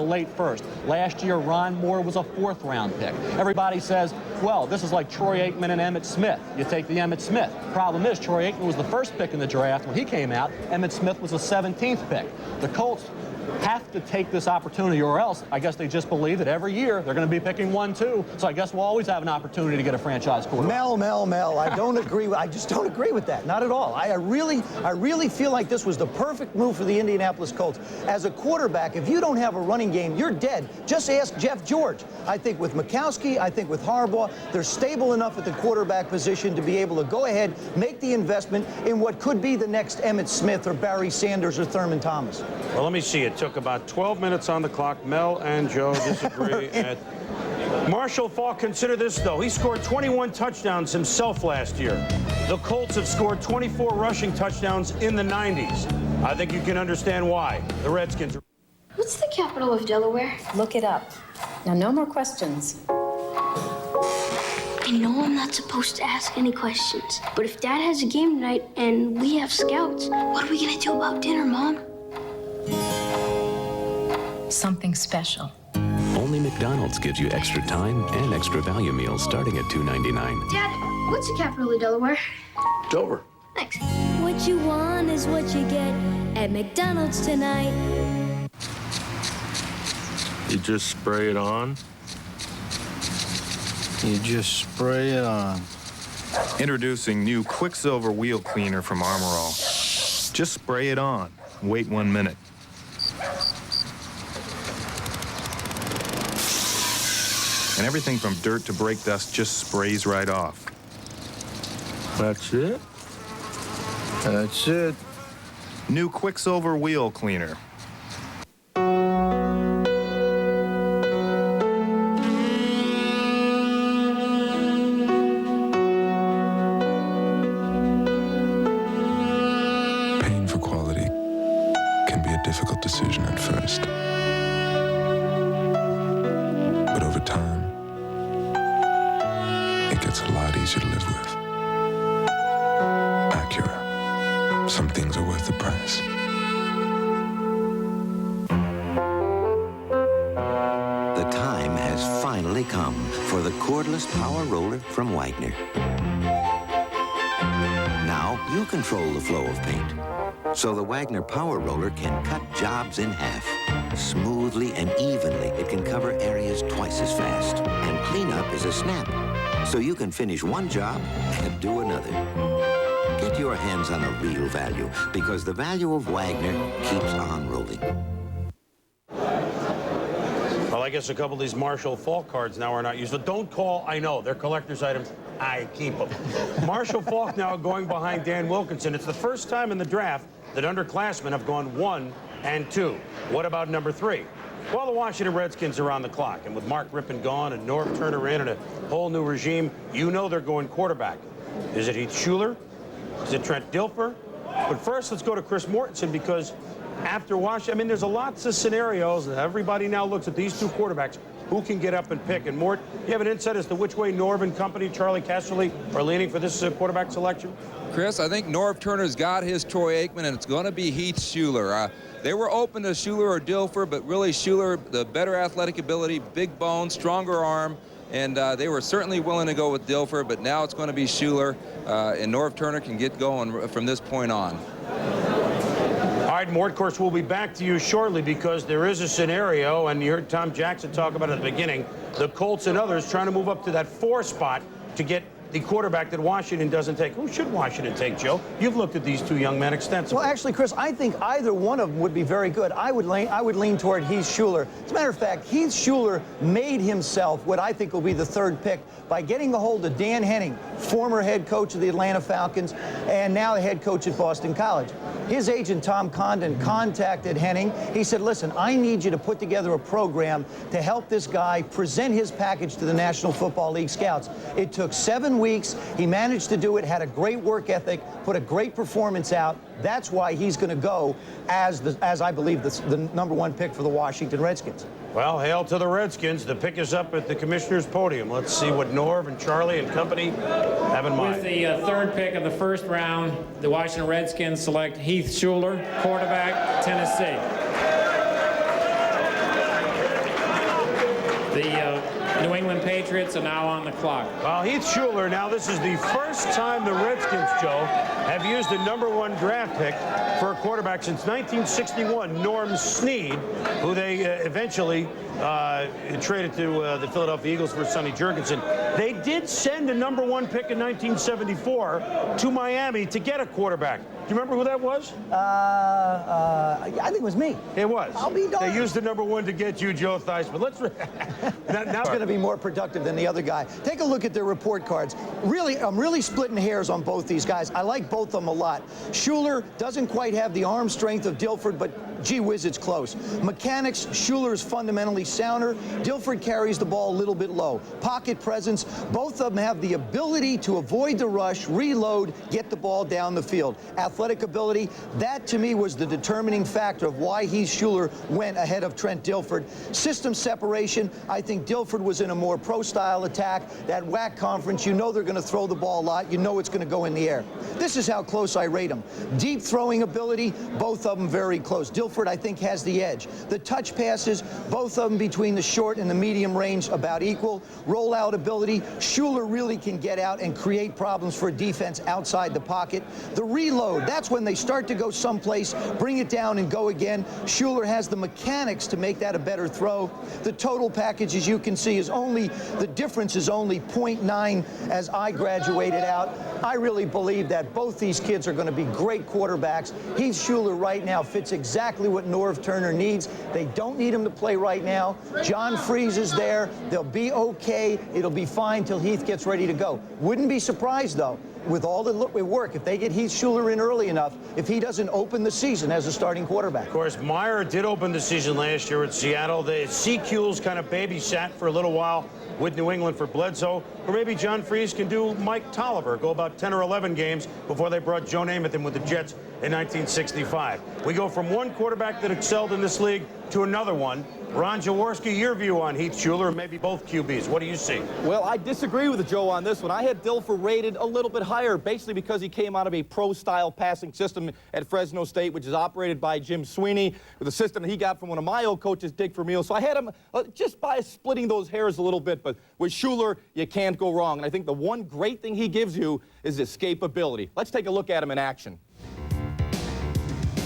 late first. Last year, Ron Moore was a fourth-round pick. Everybody says, well, this is like Troy Aikman and Emmitt Smith. You take the Emmitt Smith. Problem is, Troy Aikman was the first pick in the draft when he came out. Emmitt Smith was the 17th pick. The Colts have to take this opportunity, or else I guess they just believe that every year they're going to be picking 1-2. So I guess we'll always have an opportunity to get a franchise quarterback. Mel, I don't agree. I just don't agree with that. Not at all. I really feel like this was the perfect move for the Indianapolis Colts. As a quarterback, if you don't have a running game, you're dead. Just ask Jeff George. I think with Mikowski, I think with Harbaugh, they're stable enough at the quarterback position to be able to go ahead, make the investment in what could be the next Emmitt Smith or Barry Sanders or Thurman Thomas. Well, let me see. It took about 12 minutes on the clock. Mel and Joe disagree. Marshall Faulk, consider this, though. He scored 21 touchdowns himself last year. The Colts have scored 24 rushing touchdowns in the 90s. I think you can understand why. The Redskins are... What's the capital of Delaware? Look it up. Now, no more questions. I know I'm not supposed to ask any questions, but if Dad has a game tonight and we have scouts, what are we gonna do about dinner, Mom? Something special. Only McDonald's gives you extra time and extra value meals starting at $2.99. Dad, what's the capital of Delaware? Dover. Thanks. What you want is what you get at McDonald's tonight. You just spray it on? You just spray it on. Introducing new Quicksilver Wheel Cleaner from Armor All. Just spray it on. Wait 1 minute. And everything from dirt to brake dust just sprays right off. That's it? That's it. New Quicksilver Wheel Cleaner. Paying for quality can be a difficult decision at first. But over time, it gets a lot easier to live with. Acura. Some things are worth the price. The time has finally come for the cordless power roller from Wagner. Now you control the flow of paint. So the Wagner Power Roller can cut jobs in half. Smoothly and evenly, it can cover areas twice as fast. And cleanup is a snap. So you can finish one job and do another. Get your hands on a real value, because the value of Wagner keeps on rolling. Well, I guess a couple of these Marshall Faulk cards now are not used. But don't call, I know, they're collector's items. I keep them. Marshall Faulk now going behind Dan Wilkinson. It's the first time in the draft that underclassmen have gone 1 and 2. What about number 3? Well, the Washington Redskins are on the clock, and with Mark Rippon gone and Norv Turner in and a whole new regime, you know they're going quarterback. Is it Heath Schuler? Is it Trent Dilfer? But first, let's go to Chris Mortensen, because after Washington, I mean, there's lots of scenarios, and everybody now looks at these two quarterbacks. Who can get up and pick? And Mort, you have an insight as to which way Norv and company, Charlie Casserly, are leaning for this quarterback selection? Chris, I think Norv Turner's got his Troy Aikman, and it's going to be Heath Schuler. They were open to Schuler or Dilfer, but really Schuler, the better athletic ability, big bones, stronger arm, and they were certainly willing to go with Dilfer, but now it's going to be Schuler, and Norv Turner can get going from this point on. All right, Mort, of course, we'll be back to you shortly, because there is a scenario, and you heard Tom Jackson talk about it at the beginning, the Colts and others trying to move up to that 4 spot to get the quarterback that Washington doesn't take. Who should Washington take, Joe? You've looked at these two young men extensively. Well, actually, Chris, I think either one of them would be very good. I would lean toward Heath Schuler. As a matter of fact, Heath Schuler made himself what I think will be the 3rd pick by getting a hold of Dan Henning, former head coach of the Atlanta Falcons and now the head coach at Boston College. His agent, Tom Condon, contacted Henning. He said, listen, I need you to put together a program to help this guy present his package to the National Football League scouts. It took 7 weeks. He managed to do it, had a great work ethic, put a great performance out. That's why he's going to go as I believe, the number 1 pick for the Washington Redskins. Well, hail to the Redskins. The pick is up at the commissioner's podium. Let's see what Norv and Charlie and company have in mind. With the 3rd pick of the 1st round, the Washington Redskins select Heath Schuler, quarterback, Tennessee. England Patriots are now on the clock. Well, Heath Schuler, now this is the first time the Redskins, Joe, have used a #1 draft pick for a quarterback since 1961, Norm Snead, who they eventually traded to the Philadelphia Eagles for Sonny Jurgensen. They did send a #1 pick in 1974 to Miami to get a quarterback. Do you remember who that was? I think it was me. It was. I'll be darned. They used the #1 to get you, Joe Theis. But let's. Now it's going to be more productive than the other guy. Take a look at their report cards. Really, I'm really splitting hairs on both these guys. I like both of them a lot. Schuler doesn't quite have the arm strength of Dilford, but gee whiz, it's close. Mechanics, Schuler is fundamentally sounder. Dilford carries the ball a little bit low. Pocket presence, both of them have the ability to avoid the rush, reload, get the ball down the field. Athletic ability, that to me was the determining factor of why Heath Schuler went ahead of Trent Dilford. System separation, I think Dilford was in a more pro-style attack. That WAC conference, you know they're going to throw the ball a lot. You know it's going to go in the air. This is how close I rate them. Deep throwing ability, both of them very close. Dilford, I think, has the edge. The touch passes, both of them between the short and the medium range, about equal. Rollout ability, Schuler really can get out and create problems for a defense outside the pocket. The reload, that's when they start to go someplace, bring it down and go again. Schuler has the mechanics to make that a better throw. The total package, as you can see, is only, the difference is only 0.9 as I graduated out. I really believe that both these kids are going to be great quarterbacks. Heath Schuler right now fits exactly what Norv Turner needs. They don't need him to play right now. John Freeze is there. They'll be okay. It'll be fine till Heath gets ready to go. Wouldn't be surprised, though, with all the work, if they get Heath Schuler in early enough, if he doesn't open the season as a starting quarterback. Of course, Meyer did open the season last year at Seattle. The Seacules kind of babysat for a little while with New England for Bledsoe. Or maybe John Freeze can do Mike Tolliver, go about 10 or 11 games before they brought Joe Namath in with the Jets in 1965. We go from one quarterback that excelled in this league to another one. Ron Jaworski, your view on Heath Schuler, and maybe both QBs. What do you see? Well, I disagree with Joe on this one. I had Dilfer rated a little bit higher, basically because he came out of a pro-style passing system at Fresno State, which is operated by Jim Sweeney, with a system that he got from one of my old coaches, Dick Vermeil. So I had him just by splitting those hairs a little bit. But with Schuler, you can't go wrong. And I think the one great thing he gives you is escapability. Let's take a look at him in action.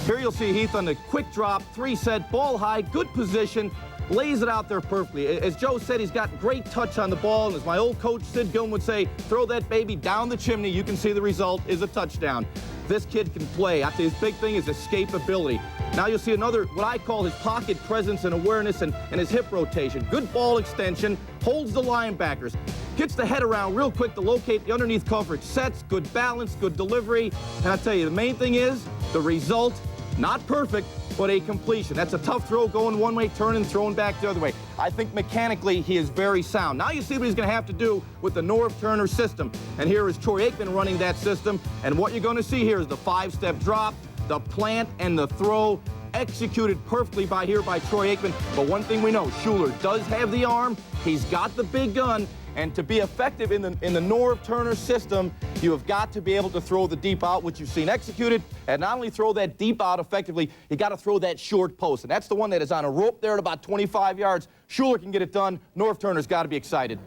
Here you'll see Heath on the quick drop, 3-set, ball high, good position, lays it out there perfectly. As Joe said, he's got great touch on the ball, and as my old coach Sid Gilman would say, throw that baby down the chimney. You can see the result is a touchdown. This kid can play. I think his big thing is escapability. Now you'll see another, what I call his pocket presence and awareness and his hip rotation. Good ball extension, holds the linebackers, gets the head around real quick to locate the underneath coverage, sets, good balance, good delivery. And I'll tell you, the main thing is the result. Not perfect, but a completion. That's a tough throw going one way, turning, throwing back the other way. I think mechanically he is very sound. Now you see what he's going to have to do with the Norv Turner system. And here is Troy Aikman running that system. And what you're going to see here is the 5-step drop, the plant, and the throw executed perfectly by Troy Aikman. But one thing we know, Schuler does have the arm. He's got the big gun. And to be effective in the Norv Turner system, you have got to be able to throw the deep out, which you've seen executed, and not only throw that deep out effectively, you got to throw that short post. And that's the one that is on a rope there at about 25 yards. Schuler can get it done. Norv Turner's got to be excited.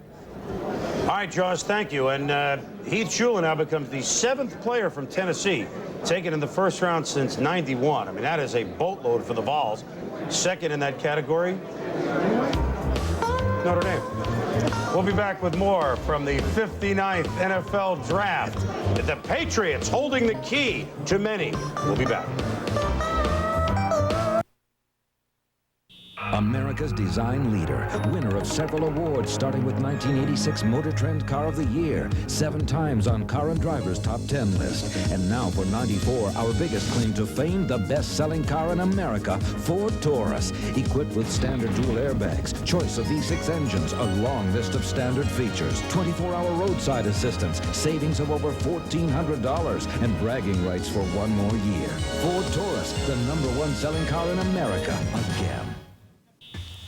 All right, Jaws, thank you. And Heath Schuler now becomes the 7th player from Tennessee taken in the first round since '91. I mean, that is a boatload for the Vols. Second in that category, Notre Dame. We'll be back with more from the 59th NFL Draft. The Patriots holding the key to many. We'll be back. America's design leader, winner of several awards starting with 1986 Motor Trend Car of the Year, 7 times on Car and Driver's Top 10 list. And now for 94, our biggest claim to fame, the best-selling car in America, Ford Taurus. Equipped with standard dual airbags, choice of V6 engines, a long list of standard features, 24-hour roadside assistance, savings of over $1,400, and bragging rights for 1 more year. Ford Taurus, the #1 selling car in America, again.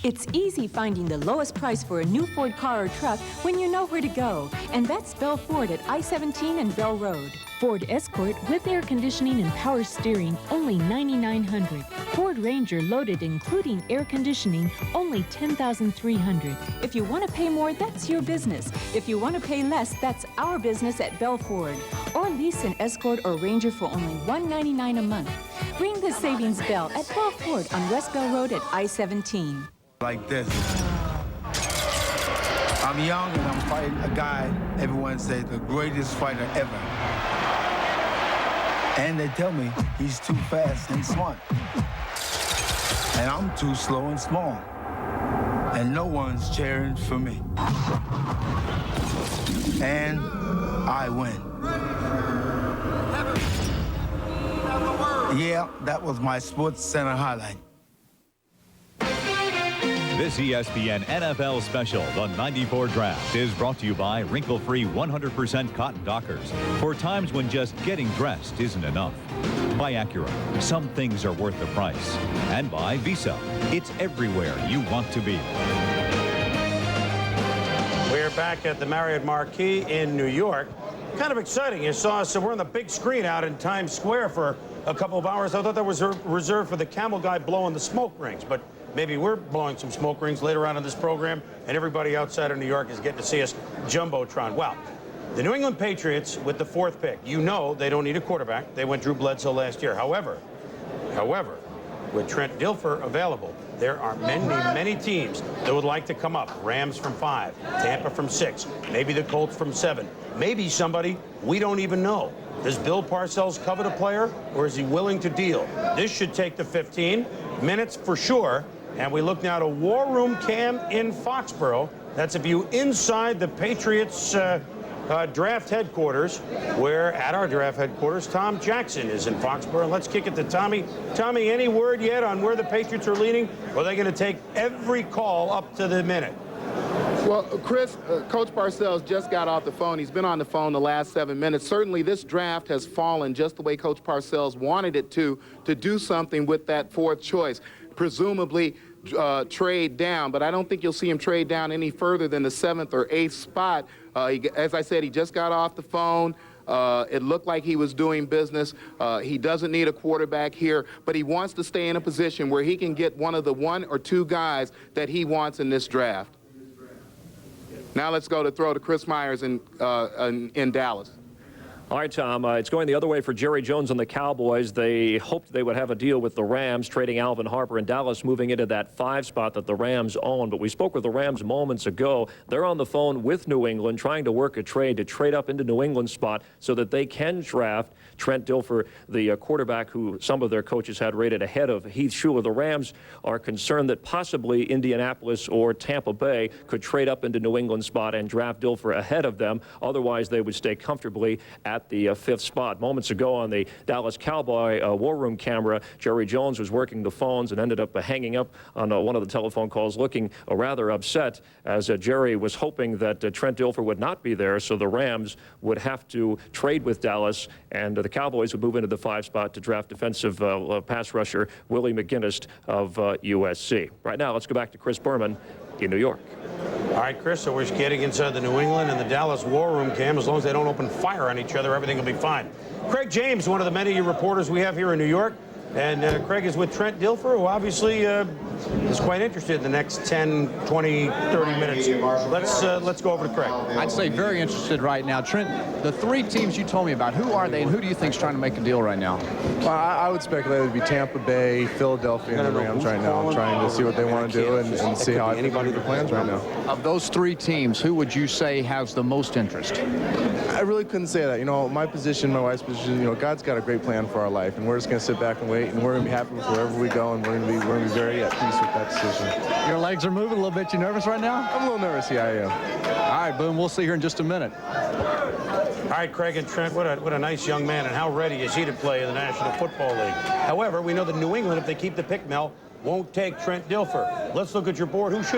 It's easy finding the lowest price for a new Ford car or truck when you know where to go. And that's Bell Ford at I-17 and Bell Road. Ford Escort with air conditioning and power steering, only $9,900. Ford Ranger loaded including air conditioning, only $10,300. If you want to pay more, that's your business. If you want to pay less, that's our business at Bell Ford. Or lease an Escort or Ranger for only $199 a month. Ring the savings bell at Bell Ford on West Bell Road at I-17. Like this. I'm young and I'm fighting a guy everyone says the greatest fighter ever. And they tell me he's too fast and smart. And I'm too slow and small. And no one's cheering for me. And I win. Yeah, that was my Sports Center highlight. This ESPN NFL special, the 94 Draft, is brought to you by wrinkle-free 100% cotton Dockers for times when just getting dressed isn't enough. By Acura, some things are worth the price. And by Visa, it's everywhere you want to be. We're back at the Marriott Marquis in New York. Kind of exciting. You saw us, so we're on the big screen out in Times Square for a couple of hours. I thought that was reserved for the camel guy blowing the smoke rings, but maybe we're blowing some smoke rings later on in this program, and everybody outside of New York is getting to see us Jumbotron. Well, the New England Patriots with the 4th pick, you know they don't need a quarterback. They went Drew Bledsoe last year. However, with Trent Dilfer available, there are many teams that would like to come up. Rams from 5, Tampa from 6, maybe the Colts from 7, maybe somebody we don't even know. Does Bill Parcells covet a player, or is he willing to deal? This should take the 15 minutes for sure. And we look now to War Room Cam in Foxborough. That's a view inside the Patriots draft headquarters, where at our draft headquarters, Tom Jackson is in Foxborough. Let's kick it to Tommy. Tommy, any word yet on where the Patriots are leaning? Or are they going to take every call up to the minute? Well, Chris, Coach Parcells just got off the phone. He's been on the phone the last 7 minutes. Certainly, this draft has fallen just the way Coach Parcells wanted it to do something with that 4th choice. Presumably trade down, but I don't think you'll see him trade down any further than the 7th or 8th spot. As I said, he just got off the phone. It looked like he was doing business. He doesn't need a quarterback here, but he wants to stay in a position where he can get one of the 1 or 2 guys that he wants in this draft. Now let's go to throw to Chris Myers in Dallas. All right, Tom, it's going the other way for Jerry Jones and the Cowboys. They hoped they would have a deal with the Rams, trading Alvin Harper and Dallas, moving into that 5 spot that the Rams own. But we spoke with the Rams moments ago. They're on the phone with New England, trying to work a trade to trade up into New England's spot so that they can draft Trent Dilfer, the quarterback who some of their coaches had rated ahead of Heath Shuler. The Rams are concerned that possibly Indianapolis or Tampa Bay could trade up into New England's spot and draft Dilfer ahead of them. Otherwise, they would stay comfortably at the 5th spot. Moments ago on the Dallas Cowboy War Room camera, Jerry Jones was working the phones and ended up hanging up on one of the telephone calls, looking rather upset, as Jerry was hoping that Trent Dilfer would not be there, so the Rams would have to trade with Dallas, and the Cowboys would move into the 5 spot to draft defensive pass rusher Willie McGinnis of USC. Right now, let's go back to Chris Berman in New York. All right, Chris, so we're getting inside the New England and the Dallas War Room, Cam. As long as they don't open fire on each other, everything will be fine. Craig James, one of the many reporters we have here in New York. And Craig is with Trent Dilfer, who obviously is quite interested in the next 10, 20, 30 minutes. Let's go over to Craig. I'd say very interested right now. Trent, the 3 teams you told me about, who are they and who do you think is trying to make a deal right now? Well, I would speculate it would be Tampa Bay, Philadelphia, and the Rams right now. I'm trying to see what they want to do and see how I fit the plans right now. Of those 3 teams, who would you say has the most interest? I really couldn't say that. You know, my position, my wife's position, you know, God's got a great plan for our life, and we're just going to sit back and wait, and we're going to be happy with wherever we go, and we're going to be very at peace with that decision. Your legs are moving a little bit. You nervous right now? I'm a little nervous. Yeah, I am. All right, boom. We'll see here in just a minute. All right, Craig and Trent, what a nice young man, and how ready is he to play in the National Football League? However, we know that New England, if they keep the pick, Mel, won't take Trent Dilfer. Let's look at your board. Who should